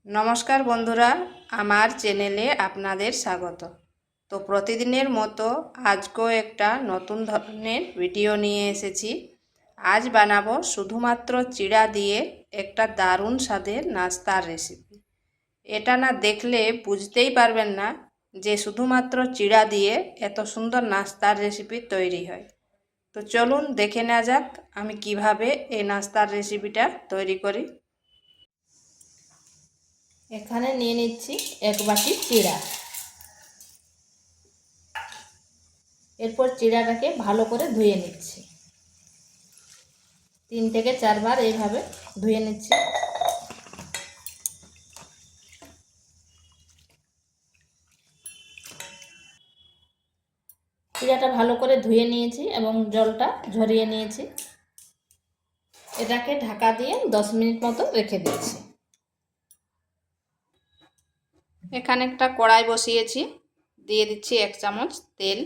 নমস্কার বন্ধুরা, আমার চ্যানেলে আপনাদের স্বাগত। তো প্রতিদিনের মতো আজকেও একটা নতুন ধরনের ভিডিও নিয়ে এসেছি। আজ বানাবো শুধুমাত্র চিড়া দিয়ে একটা দারুণ স্বাদের নাস্তার রেসিপি। এটা না দেখলে বুঝতেই পারবেন না যে শুধুমাত্র চিড়া দিয়ে এত সুন্দর নাস্তার রেসিপি তৈরি হয়। তো চলুন দেখে নেওয়া যাক আমি কিভাবে এই নাস্তার রেসিপিটা তৈরি করি। এখানে নিয়ে নিচ্ছি এক বাটি চিড়া। এরপর চিড়াটাকে ভালো করে ধুয়ে নিচ্ছি। 3 থেকে 4 বার এইভাবে ধুয়ে নিচ্ছি। চিড়াটা ভালো করে ধুয়ে নিয়েছি এবং জলটা ঝরিয়ে নিয়েছি। এটাকে ঢাকা দিয়ে 10 মিনিট মতো রেখে দিচ্ছি। এখানে একটা কড়াই বসিয়েছি, দিয়ে দিচ্ছি 1 চামচ তেল।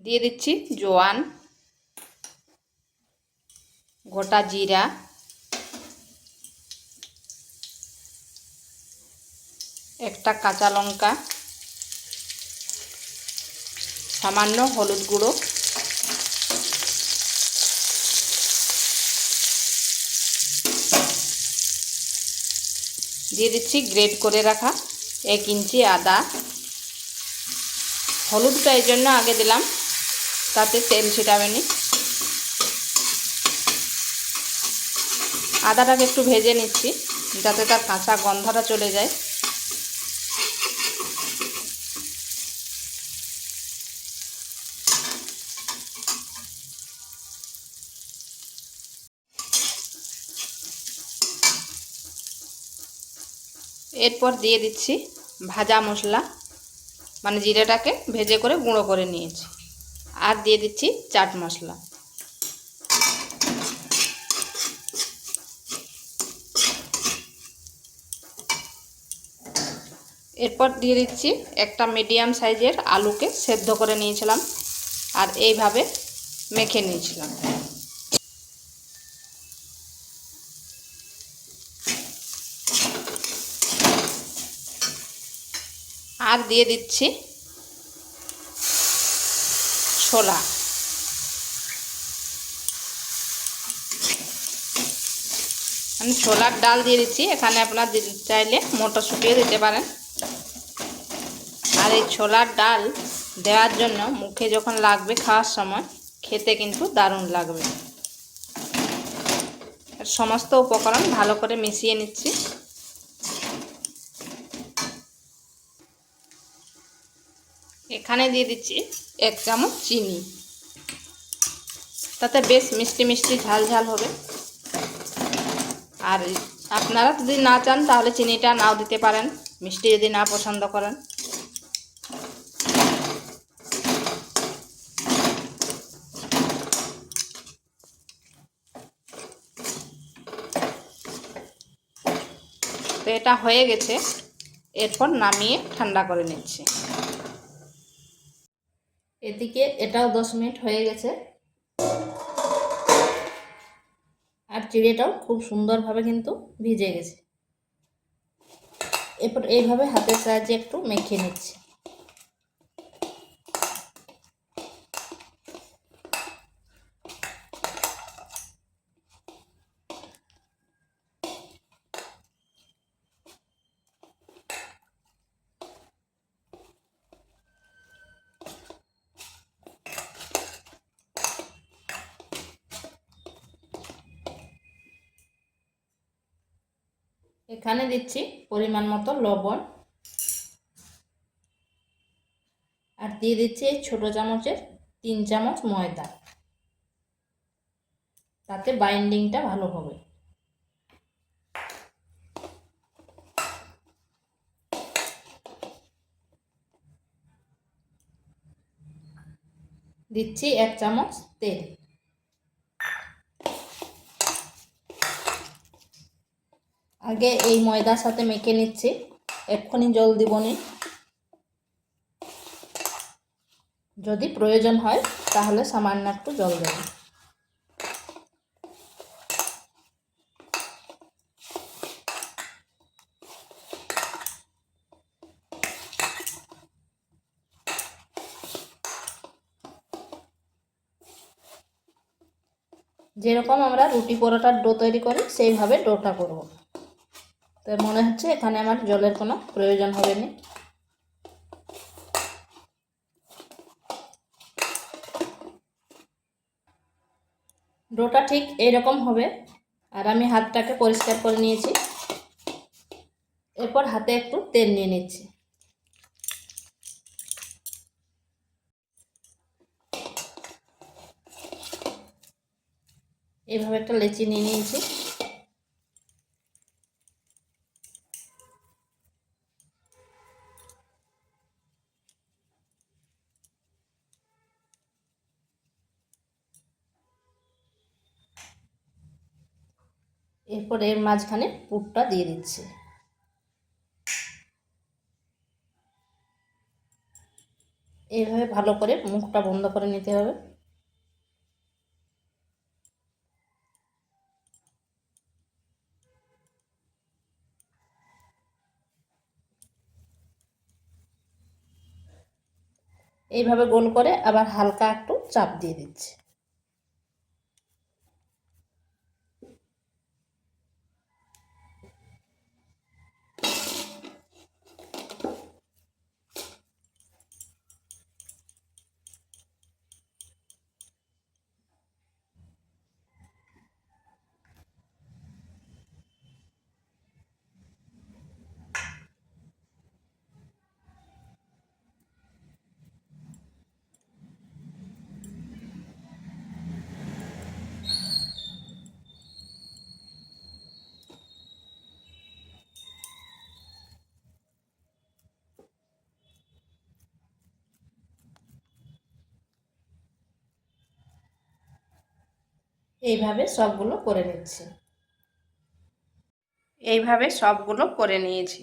দিয়ে দিচ্ছি জোয়ান, গোটা জিরা, একটা কাঁচা লঙ্কা, সামান্য হলুদ গুঁড়ো, দিয়ে দিচ্ছি গ্রেট করে রাখা 1 ইঞ্চি আদা। হলুদটা এই জন্য আগে দিলাম তাতে তেল ছিটাবে না। আদাটাকে একটু ভেজে নিচ্ছি যাতে তার কাঁচা গন্ধটা চলে যায়। এরপর দিয়ে দিচ্ছি ভাজা মশলা, মানে জিরেটাকে ভেজে করে গুঁড়ো করে নিয়েছি, আর দিয়ে দিচ্ছি চাট মশলা। এরপর দিয়ে দিচ্ছি একটা মিডিয়াম সাইজের আলুকে সেদ্ধ করে নিয়েছিলাম আর এইভাবে মেখে নিয়েছিলাম। আর দিয়ে দিচ্ছি ছোলা। আমি ছোলার ডাল দিয়ে দিচ্ছি, এখানে আপনারা চাইলে মটরশুঁটিও দিতে পারেন। আর এই ছোলার ডাল দেওয়ার জন্য মুখে যখন লাগবে খাওয়ার সময় খেতে কিন্তু দারুণ লাগবে। সমস্ত উপকরণ ভালো করে মিশিয়ে নিচ্ছি। এখানে দিয়ে দিচ্ছি 1 চামচ চিনি, তাতে বেশ মিষ্টি মিষ্টি ঝাল ঝাল হবে। আর আপনারা যদি না চান তাহলে চিনিটা নাও দিতে পারেন, মিষ্টি যদি না পছন্দ করেন। তো এটা হয়ে গেছে, এরপর নামিয়ে ঠান্ডা করে নিচ্ছি। এদিকে এটাও 10 মিনিট হয়ে গেছে আর চিড়েটাও খুব সুন্দরভাবে কিন্তু ভিজে গেছে। এরপর এইভাবে হাতের সাহায্যে একটু মেখে নিচ্ছি। এখানে দিচ্ছি পরিমাণ মতো লবণ আর দিয়ে দিচ্ছি এই ছোট চামচের 3 চামচ ময়দা, তাতে বাইন্ডিংটা ভালো হবে। দিচ্ছি 1 চামচ তেল। আগে এই ময়দার সাথে মেখে নিচ্ছি, এক্ষুনি জল দিব না। যদি প্রয়োজন হয় তাহলে সামান্য একটু জল দেব। যেরকম আমরা রুটি পরোটার ডো তৈরি করি সেইভাবে ডোটা করব। তো মনে হচ্ছে এখানে আমার জলের কোনো প্রয়োজন হবে না। ডোটা ঠিক এইরকম হবে। আর আমি হাতটাকে পরিষ্কার করে নিয়েছি। এরপর হাতে একটু তেল নিয়ে নিচ্ছি। এইভাবে একটা লেচি নিয়ে নিয়েছি। এরপর এর মাঝখানে পুরটা দিয়ে দিচ্ছি। এইভাবে ভালো করে মুখটা বন্ধ করে নিতে হবে। এইভাবে গোল করে আবার হালকা একটু চাপ দিয়ে দিচ্ছি। এইভাবে সবগুলো করে নিচ্ছি। এইভাবে সবগুলো করে নিয়েছি।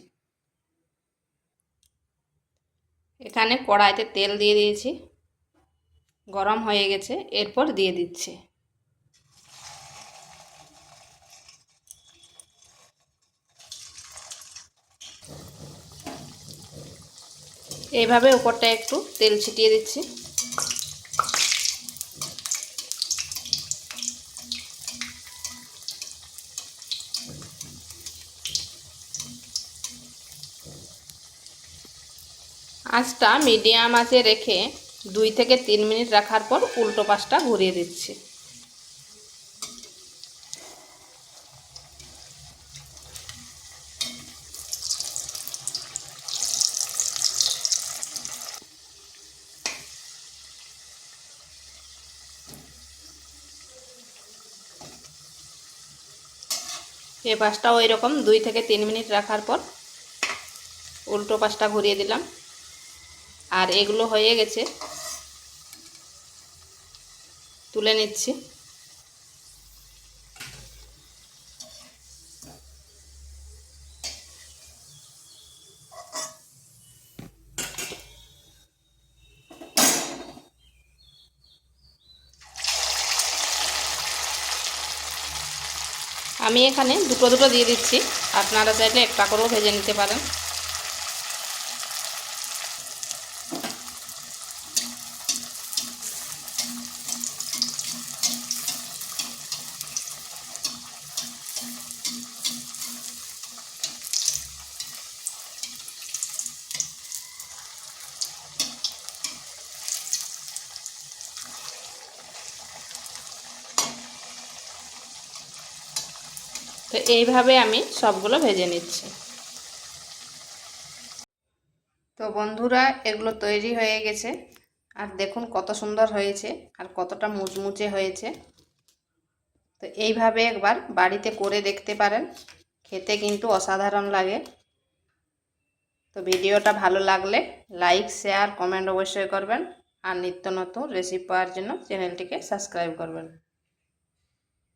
এখানে কড়াইতে তেল দিয়ে দিয়েছি, গরম হয়ে গেছে। এরপর দিয়ে দিচ্ছি। এইভাবে উপরটা একটু তেল ছিটিয়ে দিচ্ছি। আঁচটা মিডিয়াম আঁচে রেখে 2 থেকে 3 মিনিট রাখার পর উল্টো পাশটা ঘুরিয়ে দিচ্ছি। এই পাশটাও ওই রকম 2 থেকে 3 মিনিট রাখার পর উল্টো পাশটা ঘুরিয়ে দিলাম। আর এগুলো হয়ে গেছে, তুলে নিচ্ছি। আমি এখানে দুটো দুটো দিয়ে দিচ্ছি, আপনারা চাইলে একটা করেও ভেজে নিতে পারেন। তো এইভাবে আমি সবগুলো ভেজে নিচ্ছি। তো বন্ধুরা, এগুলো তৈরি হয়ে গেছে। আর দেখুন কত সুন্দর হয়েছে আর কতটা মুচমুচে হয়েছে। তো এইভাবে একবার বাড়িতে করে দেখতে পারেন, খেতে কিন্তু অসাধারণ লাগে। তো ভিডিওটা ভালো লাগলে লাইক, শেয়ার, কমেন্ট অবশ্যই করবেন। আর নিত্য নতুন রেসিপি পাওয়ার জন্য চ্যানেলটিকে সাবস্ক্রাইব করবেন।